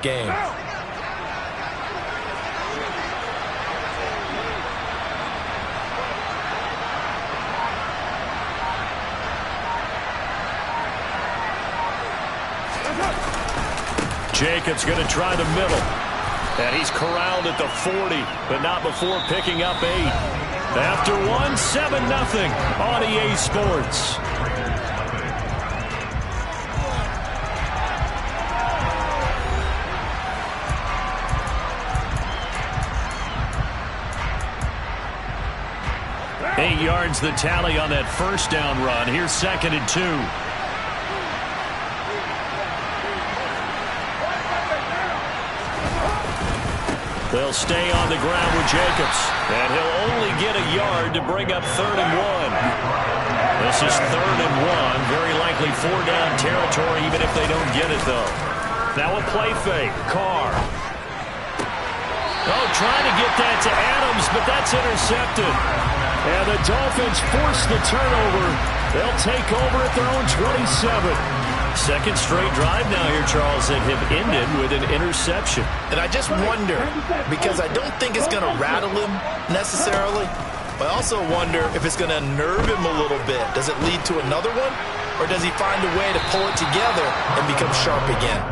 game. Jacobs going to try the middle. And he's corralled at the 40, but not before picking up 8. After 1, 7-0 on EA Sports. Eight yards the tally on that first down run. Here's 2nd and 2. They'll stay on the ground with Jacobs. And he'll only get a yard to bring up 3rd and 1. This is 3rd and 1. Very likely 4-down territory, even if they don't get it, though. Now a play fake. Carr. Oh, trying to get that to Adams, but that's intercepted. And the Dolphins force the turnover. They'll take over at their own 27. Second straight drive now here, Charles, that have ended with an interception. And I just wonder, because I don't think it's going to rattle him necessarily, but I also wonder if it's going to nerve him a little bit. Does it lead to another one? Or does he find a way to pull it together and become sharp again?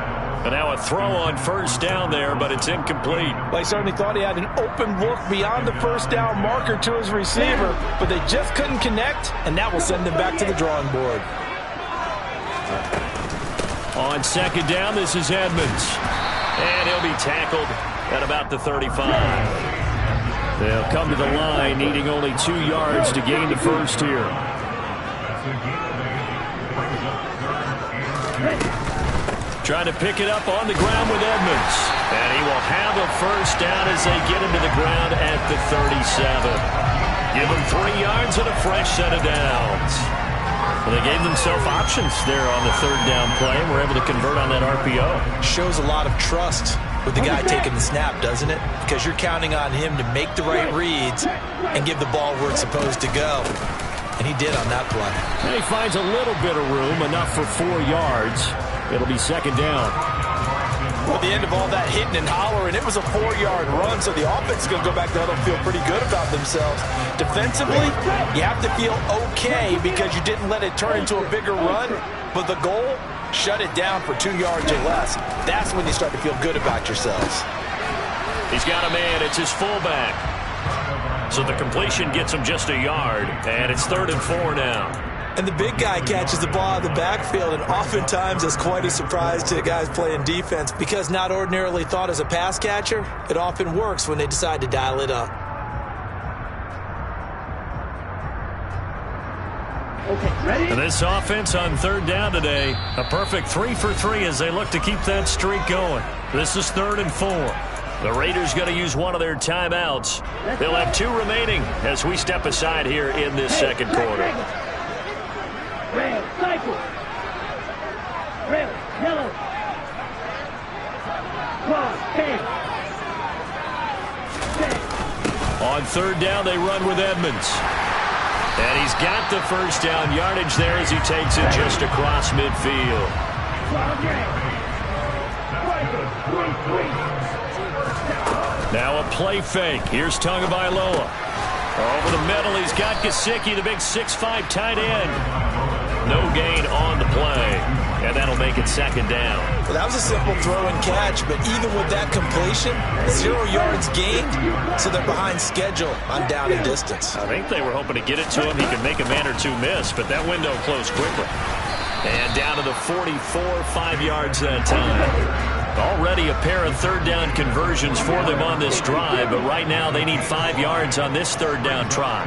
And now a throw on first down there, but it's incomplete. Well, he certainly thought he had an open look beyond the first down marker to his receiver, but they just couldn't connect, and that will send them back to the drawing board. On 2nd down, this is Edmonds. And he'll be tackled at about the 35. They'll come to the line, needing only 2 yards to gain the first here. Trying to pick it up on the ground with Edmonds. And he will have a first down as they get him to the ground at the 37. Give him 3 yards and a fresh set of downs. Well, they gave themselves options there on the 3rd down play and were able to convert on that RPO. Shows a lot of trust with the guy taking the snap, doesn't it? Because you're counting on him to make the right reads and give the ball where it's supposed to go. And he did on that play. And he finds a little bit of room, enough for 4 yards. It'll be 2nd down. Well, the end of all that hitting and hollering, it was a 4-yard run, so the offense is going to go back there and feel pretty good about themselves. Defensively, you have to feel okay because you didn't let it turn into a bigger run, but the goal, shut it down for 2 yards or less. That's when you start to feel good about yourselves. He's got a man. It's his fullback. So the completion gets him just a yard, and it's 3rd and 4 now. And the big guy catches the ball out of the backfield, and oftentimes it's quite a surprise to the guys playing defense because not ordinarily thought as a pass catcher, it often works when they decide to dial it up. Okay, ready? And this offense on 3rd down today, a perfect 3 for 3 as they look to keep that streak going. This is 3rd and 4. The Raiders going to use one of their timeouts. They'll have 2 remaining as we step aside here in this second quarter. Red, cycle. Red, yellow. Cross, hand. On 3rd down, they run with Edmonds. And he's got the first down yardage there as he takes it just across midfield. Now a play fake. Here's Tagovailoa. Over the middle, he's got Gesicki, the big 6'5" tight end. No gain on the play, and that'll make it 2nd down. Well, that was a simple throw and catch, but even with that completion, 0 yards gained, so they're behind schedule on down and distance. I think they were hoping to get it to him. He could make a man or 2 miss, but that window closed quickly. And down to the 44, 5 yards that time. Already a pair of 3rd down conversions for them on this drive, but right now they need 5 yards on this 3rd down try.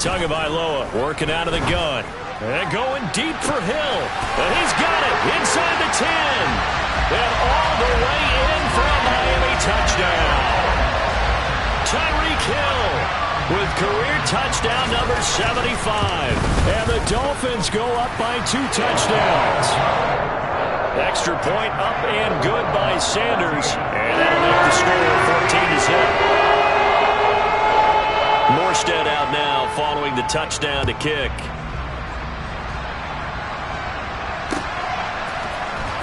Tagovailoa working out of the gun. And going deep for Hill. And he's got it inside the 10. And all the way in for a Miami touchdown. Tyreek Hill with career touchdown number 75. And the Dolphins go up by 2 touchdowns. Extra point up and good by Sanders. And that'll make the score 14-0. Morstead out now following the touchdown to kick.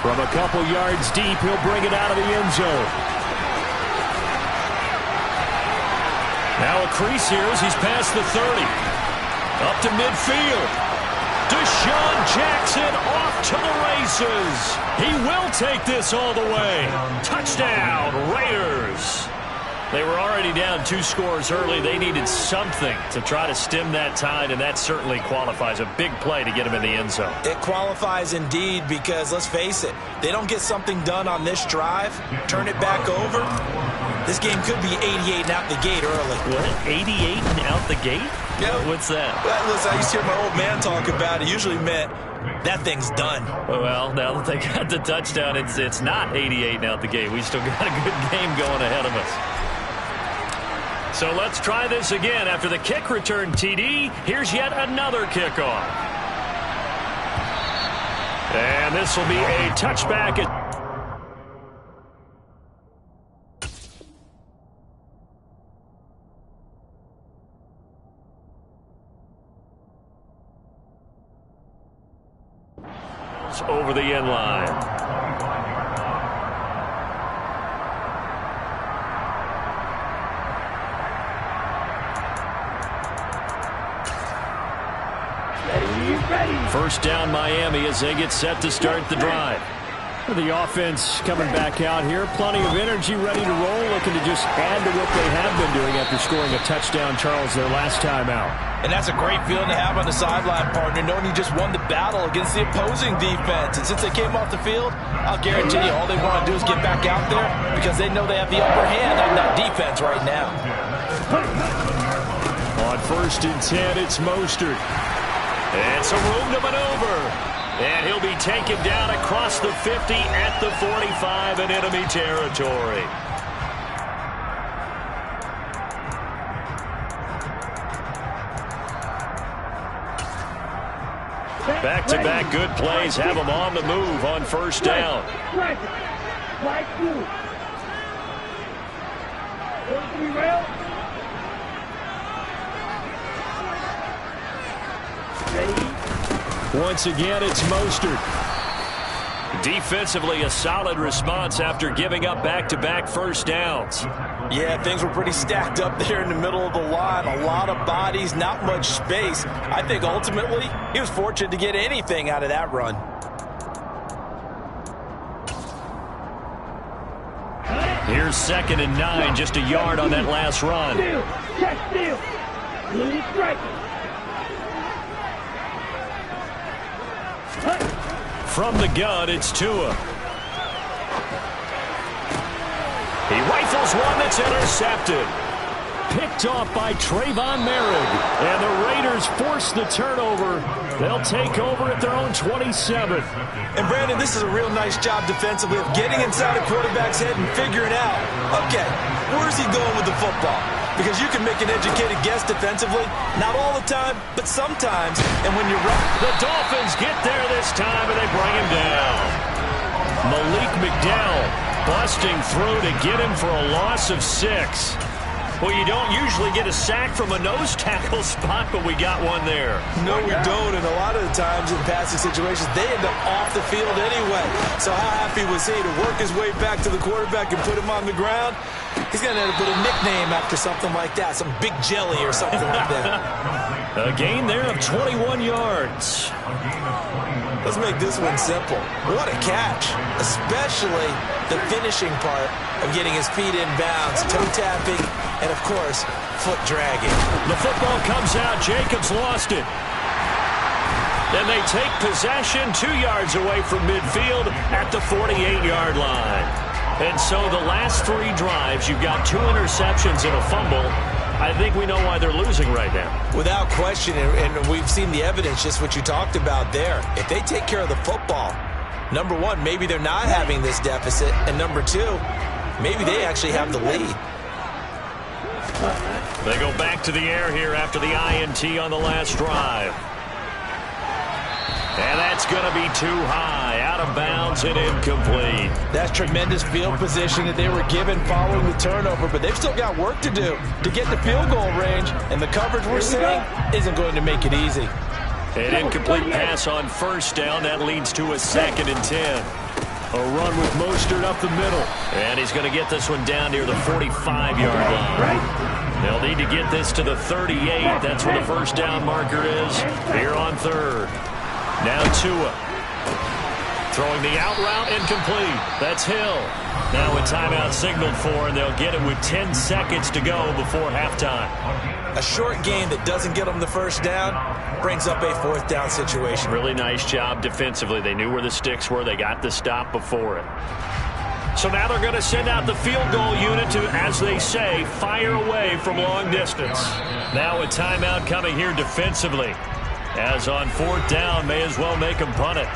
From a couple yards deep, he'll bring it out of the end zone. Now a crease here as he's past the 30. Up to midfield. Deshaun Jackson off to the races. He will take this all the way. Touchdown, Raiders. They were already down 2 scores early. They needed something to try to stem that tide, and that certainly qualifies. A big play to get him in the end zone. It qualifies indeed because, let's face it, they don't get something done on this drive, turn it back over, this game could be 88 and out the gate early. What? 88 and out the gate? Yeah. What's that? Well, listen, I used to hear my old man talk about it. Usually meant that thing's done. Well, now that they got the touchdown, it's not 88 and out the gate. We still got a good game going ahead of us. So let's try this again. After the kick return TD, here's yet another kickoff. And this will be a touchback. It's over the end line. First down Miami as they get set to start the drive. The offense coming back out here. Plenty of energy, ready to roll, looking to just add to what they have been doing after scoring a touchdown, Charles, their last time out. And that's a great feeling to have on the sideline, partner, knowing you just won the battle against the opposing defense. And since they came off the field, I'll guarantee you all they want to do is get back out there because they know they have the upper hand on that defense right now. On 1st and 10, it's Mostert. And some room to maneuver. And he'll be taken down across the 50 at the 45 in enemy territory. Back-to-back good plays have them on the move on 1st down. Once again, it's Mostert. Defensively, a solid response after giving up back-to-back 1st downs. Yeah, things were pretty stacked up there in the middle of the line. A lot of bodies, not much space. I think ultimately he was fortunate to get anything out of that run. Here's 2nd and 9, just a yard on that last run. From the gun, it's Tua. He rifles one that's intercepted. Picked off by Trayvon Merrick. And the Raiders force the turnover. They'll take over at their own 27. And, Brandon, this is a real nice job defensively of getting inside a quarterback's head and figuring out, okay, where's he going with the football? Because you can make an educated guess defensively. Not all the time, but sometimes. And when you're right. The Dolphins get there this time, and they bring him down. Malik McDowell busting through to get him for a loss of 6. Well, you don't usually get a sack from a nose tackle spot, but we got one there. No, we don't. And a lot of the times in passing situations, they end up off the field anyway. So how happy was he to work his way back to the quarterback and put him on the ground? He's going to end up with a nickname after something like that, some Big Jelly or something like that. A gain there of 21 yards. Let's make this one simple. What a catch, especially the finishing part of getting his feet in bounds, toe tapping, and, of course, foot dragging. The football comes out. Jacobs lost it. And they take possession 2 yards away from midfield at the 48-yard line. And so the last 3 drives, you've got 2 interceptions and a fumble. I think we know why they're losing right now. Without question, and we've seen the evidence, just what you talked about there. If they take care of the football, number one, maybe they're not having this deficit, and number 2, maybe they actually have the lead. They go back to the air here after the INT on the last drive. And that's going to be too high, out of bounds and incomplete. That's tremendous field position that they were given following the turnover, but they've still got work to do to get the field goal range, and the coverage we're seeing isn't going to make it easy. An incomplete pass on 1st down. That leads to a 2nd and 10. A run with Mostert up the middle. And he's going to get this one down near the 45-yard line. They'll need to get this to the 38. That's where the first down marker is here on third. Now Tua. Throwing the out route incomplete. That's Hill. Now a timeout signaled for, and they'll get it with 10 seconds to go before halftime. A short game that doesn't get them the first down brings up a fourth down situation. Really nice job defensively. They knew where the sticks were. They got the stop before it. So now they're going to send out the field goal unit to, as they say, fire away from long distance. Now a timeout coming here defensively. As on fourth down, may as well make them punt it.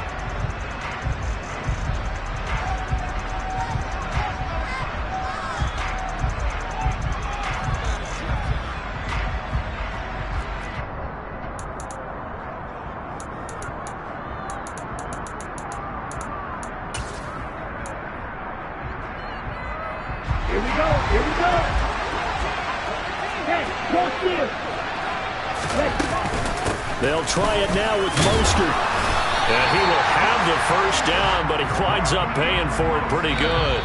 Here we go. Hey, go clear. They'll try it now with Mostert. And he will have the first down, but he winds up paying for it pretty good.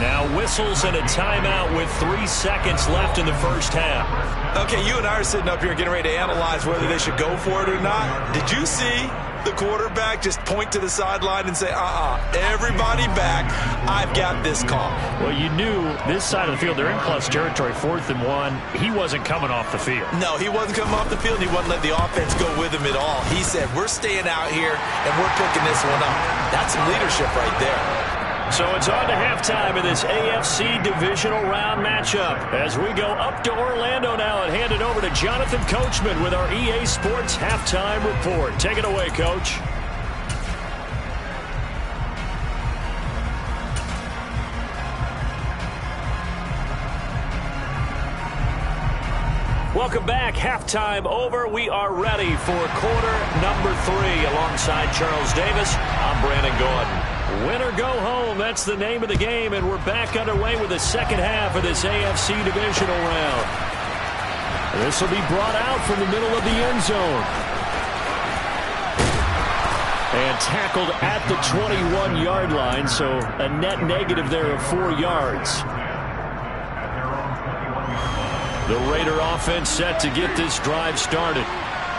Now whistles and a timeout with 3 seconds left in the first half. Okay, you and I are sitting up here getting ready to analyze whether they should go for it or not. Did you see the quarterback just point to the sideline and say, everybody back, I've got this call? Well, you knew this side of the field, they're in clutch territory, 4th and 1. He wasn't coming off the field. No, he wasn't coming off the field. He wasn't letting the offense go with him at all. He said, we're staying out here, and we're picking this one up. That's some leadership right there. So it's on to halftime in this AFC divisional round matchup as we go up to Orlando now and hand it over to Jonathan Coachman with our EA Sports halftime report. Take it away, Coach. Welcome back. Halftime over. We are ready for quarter number 3 alongside Charles Davis. I'm Brandon Gordon. Win or go home, that's the name of the game, and we're back underway with the second half of this AFC divisional round. This will be brought out from the middle of the end zone. And tackled at the 21-yard line, so a net negative there of 4 yards. The Raider offense set to get this drive started.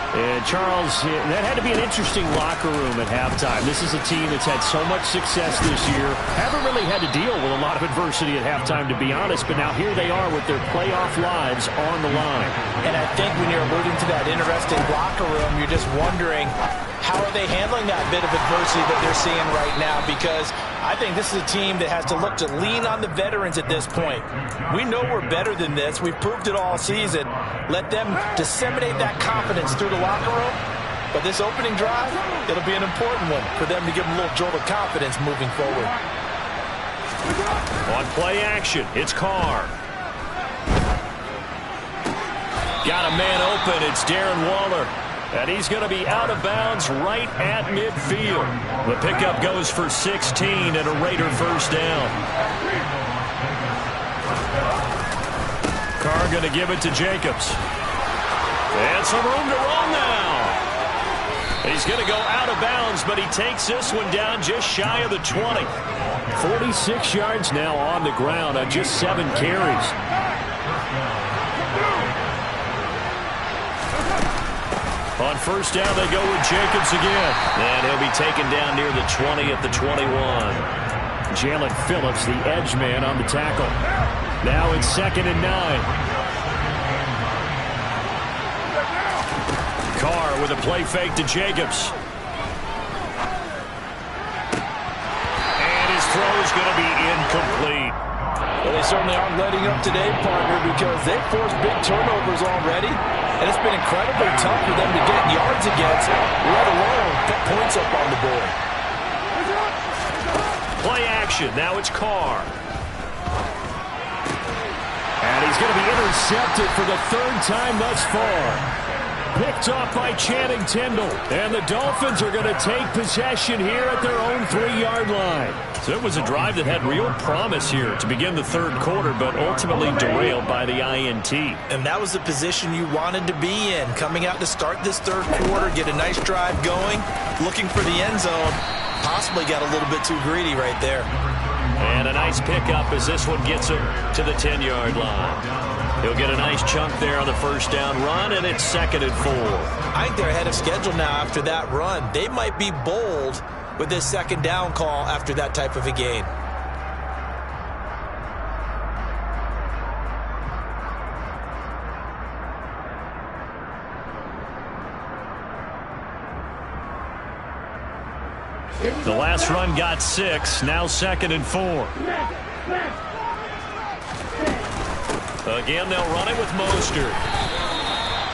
And Charles, that had to be an interesting locker room at halftime. This is a team that's had so much success this year. Haven't really had to deal with a lot of adversity at halftime, to be honest. But now here they are with their playoff lives on the line. And I think when you're alluding to that interesting locker room, you're just wondering, how are they handling that bit of adversity that they're seeing right now? Because I think this is a team that has to look to lean on the veterans at this point. We know we're better than this. We've proved it all season. Let them disseminate that confidence through the locker room. But this opening drive, it'll be an important one for them to give them a little jolt of confidence moving forward. On play action, it's Carr. Got a man open. It's Darren Waller. And he's going to be out of bounds right at midfield. The pickup goes for 16 and a Raider first down. Carr going to give it to Jacobs. And some room to run now. He's going to go out of bounds, but he takes this one down just shy of the 20. 46 yards now on the ground on just 7 carries. On first down, they go with Jacobs again. And he'll be taken down near the 20 at the 21. Jalen Phillips, the edge man, on the tackle. Now it's 2nd and 9. Carr with a play fake to Jacobs. And his throw is going to be incomplete. Well, they certainly aren't letting up today, partner, because they've forced big turnovers already. And it's been incredibly tough for them to get yards against, let alone put points up on the board. Play action. Now it's Carr. And he's going to be intercepted for the 3rd time thus far. Picked off by Channing Tindall. And the Dolphins are going to take possession here at their own 3-yard line. So it was a drive that had real promise here to begin the 3rd quarter, but ultimately derailed by the INT. And that was the position you wanted to be in. Coming out to start this 3rd quarter, get a nice drive going, looking for the end zone. possibly got a little bit too greedy right there. And a nice pickup as this one gets him to the 10-yard line. He'll get a nice chunk there on the first down run, and it's 2nd and 4. I think they're ahead of schedule now after that run. They might be bold with this 2nd down call after that type of a gain. The last run got 6, now 2nd and 4. Again, they'll run it with Mostert.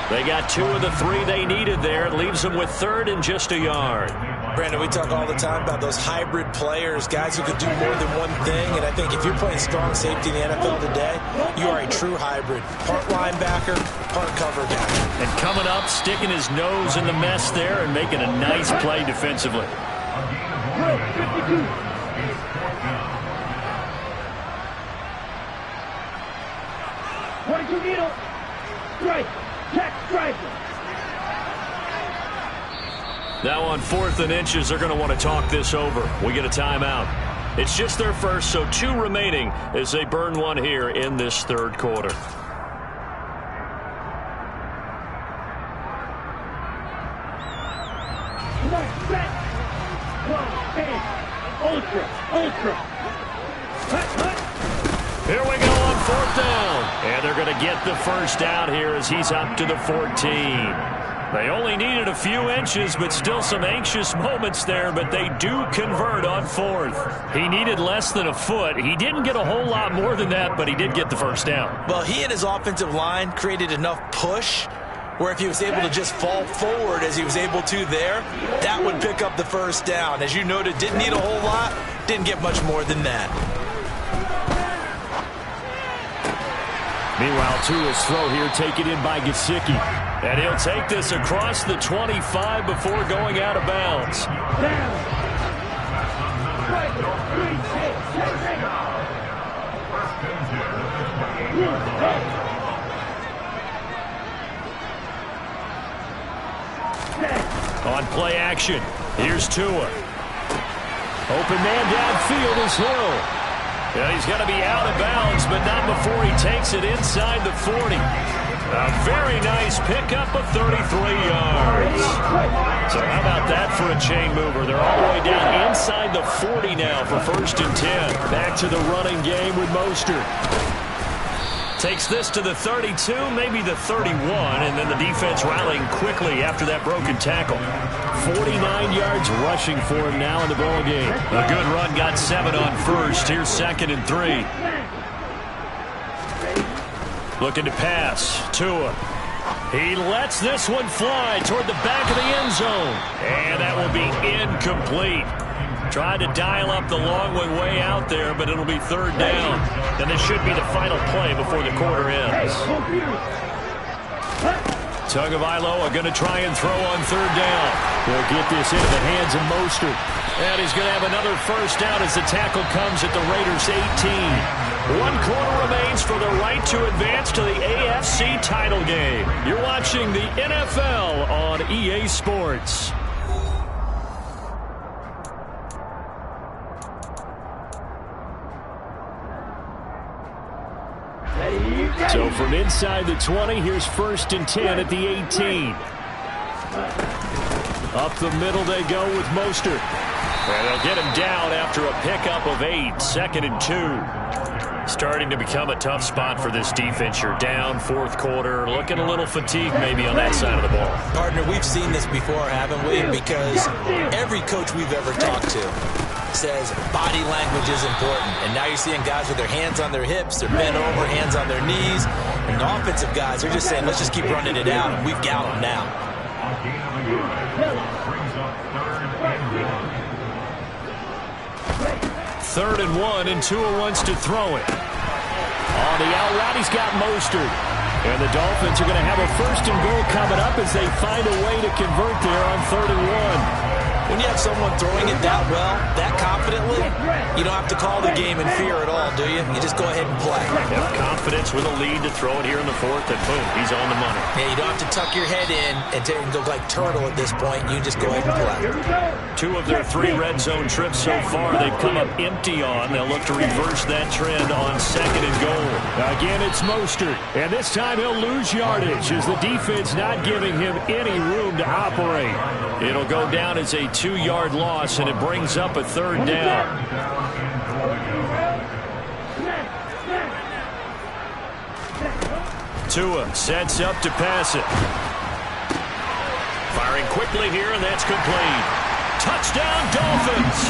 They got 2 of the 3 they needed there. It leaves them with 3rd and just a yard. Brandon, we talk all the time about those hybrid players, guys who could do more than one thing. And I think if you're playing strong safety in the NFL today, you are a true hybrid. Part linebacker, part cover back. And coming up, sticking his nose in the mess there and making a nice play defensively. 52. Needle. Strike. Check. Strike. Now on 4th and inches, they're going to want to talk this over. We get a timeout. It's just their first, so 2 remaining as they burn one here in this 3rd quarter. Here we go on 4th down. And they're going to get the first down here as he's up to the 14. They only needed a few inches, but still some anxious moments there, but they do convert on 4th. He needed less than a foot. He didn't get a whole lot more than that, but he did get the first down. Well, he and his offensive line created enough push where if he was able to just fall forward as he was able to there, that would pick up the first down. As you noted, didn't need a whole lot, didn't get much more than that. Meanwhile, Tua's throw here taken in by Gesicki. And he'll take this across the 25 before going out of bounds. On play action, here's Tua. Open man downfield is Hill. Yeah, he's going to be out of bounds, but not before he takes it inside the 40. A very nice pickup of 33 yards. So how about that for a chain mover? They're all the way down inside the 40 now for 1st and 10. Back to the running game with Mostert. Takes this to the 32, maybe the 31, and then the defense rallying quickly after that broken tackle. 49 yards rushing for him now in the ball game. A good run, got 7 on 1st. Here's 2nd and 3. Looking to pass. Tua. He lets this one fly toward the back of the end zone. And that will be incomplete. Tried to dial up the long one way out there, but it'll be 3rd down. And this should be the final play before the quarter ends. Tagovailoa going to try and throw on 3rd down. They'll get this into the hands of Mostert. And he's going to have another first down as the tackle comes at the Raiders' 18. 1 quarter remains for the right to advance to the AFC title game. You're watching the NFL on EA Sports. So from inside the 20, here's 1st and 10 at the 18. Up the middle they go with Mostert. And they'll get him down after a pickup of 8, 2nd and 2. Starting to become a tough spot for this defense. You're down 4th quarter, looking a little fatigued maybe on that side of the ball. Partner, we've seen this before, haven't we? Because every coach we've ever talked to says body language is important. And now you're seeing guys with their hands on their hips, they're bent over, hands on their knees. And the offensive guys are just saying, let's just keep running it out, and we've got them now. 3rd and 1, and Tua wants to throw it. On the out route, he's got Mostert. And the Dolphins are going to have a 1st and goal coming up as they find a way to convert there on 3rd and 1. When you have someone throwing it that well, that confidently, you don't have to call the game in fear at all, do you? You just go ahead and play. Have confidence with a lead to throw it here in the fourth, and boom, he's on the money. Yeah, you don't have to tuck your head in and go like turtle at this point. You just go ahead and play. 2 of their 3 red zone trips so far, they've come up empty on. They'll look to reverse that trend on 2nd and goal. Again, it's Mostert, and this time he'll lose yardage as the defense not giving him any room to operate. It'll go down as a 2-yard loss, and it brings up a 3rd down. Tua sets up to pass it. Firing quickly here, and that's complete. Touchdown, Dolphins!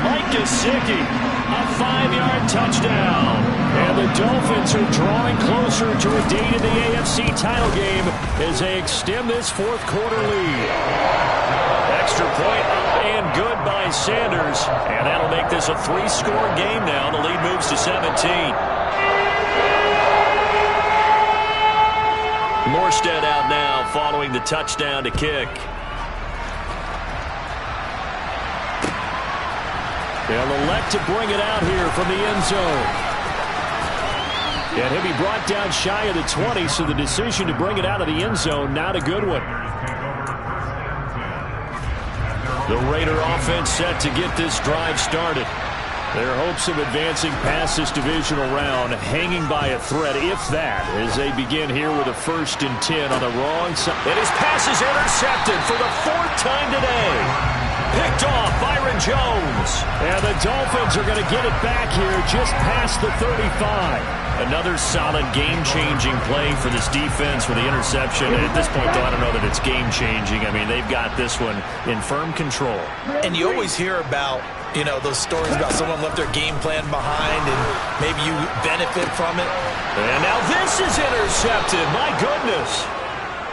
Mike Gesicki, a 5-yard touchdown. And the Dolphins are drawing closer to a date in the AFC title game as they extend this 4th quarter lead. Extra point up and good by Sanders. And that'll make this a 3-score game now. The lead moves to 17. Morstead out now following the touchdown to kick. They'll elect to bring it out here from the end zone. And he'll be brought down shy of the 20, so the decision to bring it out of the end zone, not a good one. The Raider offense set to get this drive started. Their hopes of advancing past this divisional round hanging by a thread, if that, as they begin here with a 1st and 10 on the wrong side. And his pass is intercepted for the 4th time today. Picked off Byron Jones. And the Dolphins are going to get it back here just past the 35. Another solid game-changing play for this defense with the interception. At this point, though, I don't know that it's game-changing. I mean, they've got this one in firm control. And you always hear about, you know, those stories about someone left their game plan behind and maybe you benefit from it. And now this is intercepted. My goodness.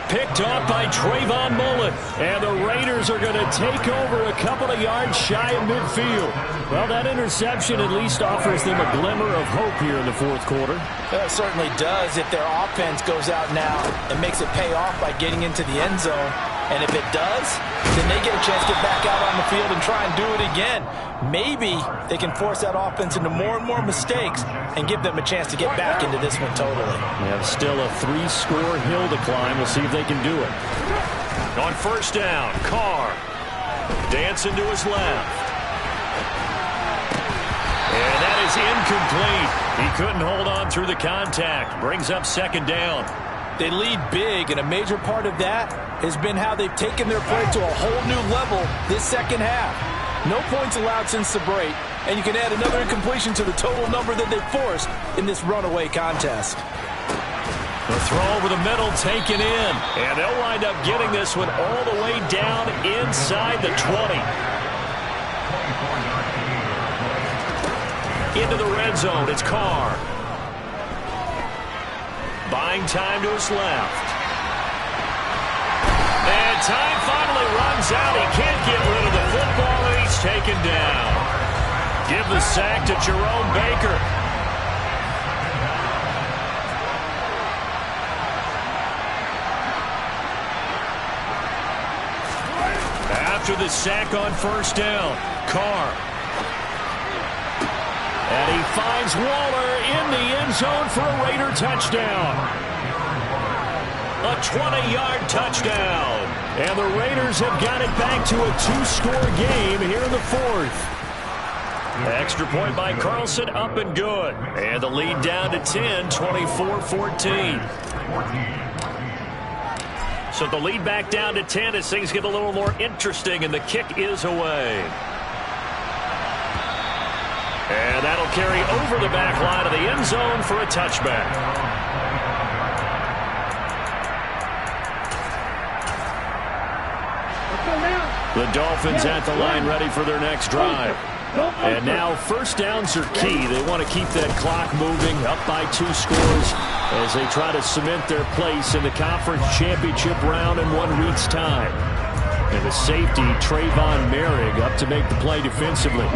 Picked off by Trayvon Mullen. And the Raiders are going to take over a couple of yards shy of midfield. Well, that interception at least offers them a glimmer of hope here in the 4th quarter. It certainly does if their offense goes out now and makes it pay off by getting into the end zone. And if it does, then they get a chance to get back out on the field and try and do it again. Maybe they can force that offense into more and more mistakes and give them a chance to get back into this one totally. They have still a 3-score hill to climb. We'll see if they can do it. On 1st down, Carr dancing to his left. And that is incomplete. He couldn't hold on through the contact. Brings up 2nd down. They lead big, and a major part of that has been how they've taken their play to a whole new level this 2nd half. No points allowed since the break, and you can add another incompletion to the total number that they've forced in this runaway contest. The throw over the middle taken in, and they'll wind up getting this one all the way down inside the 20. Into the red zone, it's Carr. Buying time to his left. And time finally runs out. He can't get rid of the football, and he's taken down. Give the sack to Jerome Baker. After the sack on 1st down, Carr. And he finds Waller in the end zone for a Raider touchdown. A 20-yard touchdown. And the Raiders have got it back to a 2-score game here in the 4th. Extra point by Carlson, up and good. And the lead down to 10, 24-14. So the lead back down to 10 as things get a little more interesting, and the kick is away. And that'll carry over the back line of the end zone for a touchback. The Dolphins at the line ready for their next drive. And now 1st downs are key. They want to keep that clock moving up by 2 scores as they try to cement their place in the conference championship round in 1 week's time. And the safety, Trayvon Merrick, up to make the play defensively.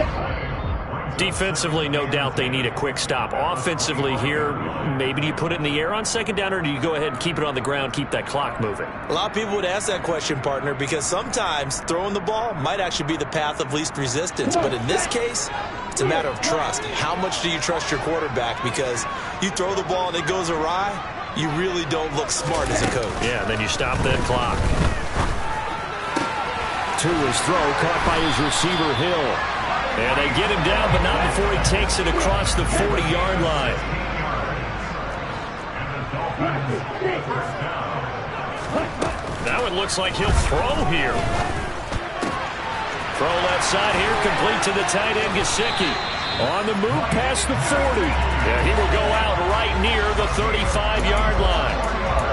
Defensively, no doubt they need a quick stop. Offensively here, maybe do you put it in the air on second down, or do you go ahead and keep it on the ground, keep that clock moving? A lot of people would ask that question, partner, because sometimes throwing the ball might actually be the path of least resistance. But in this case, it's a matter of trust. How much do you trust your quarterback? Because you throw the ball and it goes awry, you really don't look smart as a coach. Yeah, and then you stop that clock. To his throw, caught by his receiver, Hill. And they get him down, but not before he takes it across the 40-yard line. Now it looks like he'll throw here. Throw left side here, complete to the tight end, Gesicki. On the move past the 40. Yeah, he will go out right near the 35-yard line.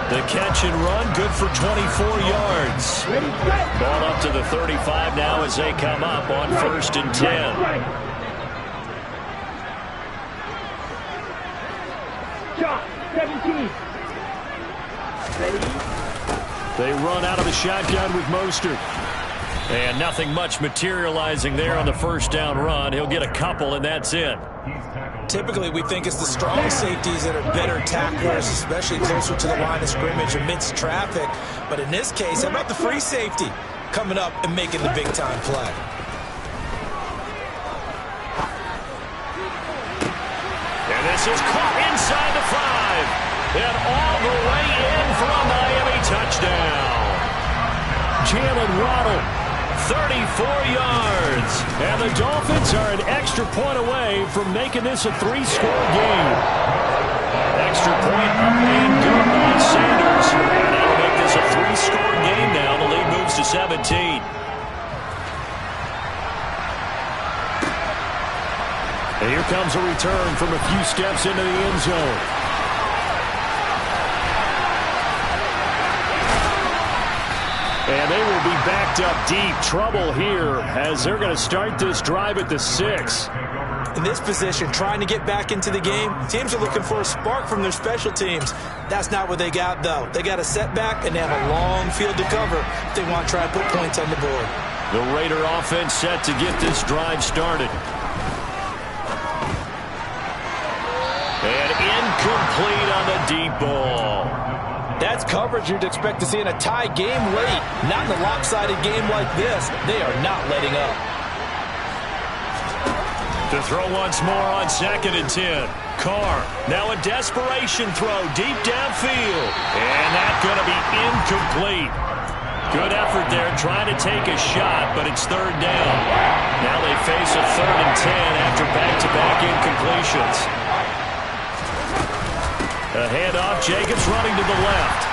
The catch and run, good for 24 yards. Ball up to the 35 now as they come up on 1st and 10. Shot, 17. They run out of the shotgun with Mostert. And nothing much materializing there on the first down run. He'll get a couple, and that's it. Typically, we think it's the strong safeties that are better tacklers, especially closer to the line of scrimmage amidst traffic. But in this case, how about the free safety coming up and making the big-time play? And this is caught inside the 5. And all the way in for a Miami touchdown. Jalen Waddle. 34 yards. And the Dolphins are an extra point away from making this a 3-score game. Extra point up and good by Sanders. And that'll make this a 3-score game now. The lead moves to 17. And here comes a return from a few steps into the end zone. And they will be backed up deep. Trouble here as they're going to start this drive at the 6. In this position, trying to get back into the game, teams are looking for a spark from their special teams. That's not what they got, though. They got a setback, and they have a long field to cover if they want to try and put points on the board. The Raider offense set to get this drive started. And incomplete on the deep ball. That's coverage you'd expect to see in a tie game late. Not in a lopsided game like this. They are not letting up. To throw once more on 2nd and 10. Carr, now a desperation throw deep downfield. And that's going to be incomplete. Good effort there trying to take a shot, but it's 3rd down. Now they face a 3rd and 10 after back-to-back incompletions. A handoff, Jacobs running to the left.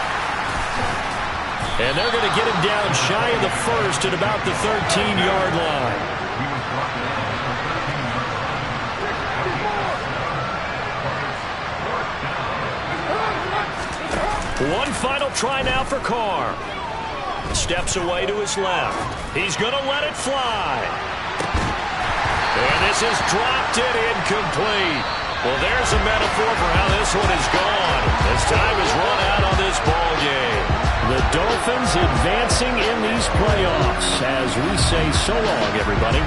And they're going to get him down shy of the 1st at about the 13-yard line. One final try now for Carr. Steps away to his left. He's going to let it fly. And this is dropped it incomplete. Well, there's a metaphor for how this one is gone. As time has run out on this ball game. The Dolphins advancing in these playoffs as we say so long, everybody.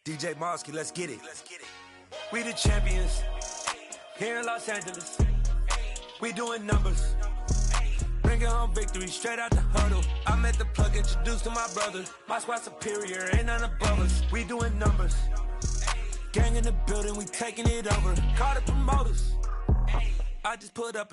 DJ Mosky, let's get it. We the champions here in Los Angeles. We doing numbers. Bring it home victory, straight out the huddle. I met the plug, introduced to my brother. My squad superior, ain't none above us. We doing numbers. Gang in the building, we taking it over. Call the promoters. I just put up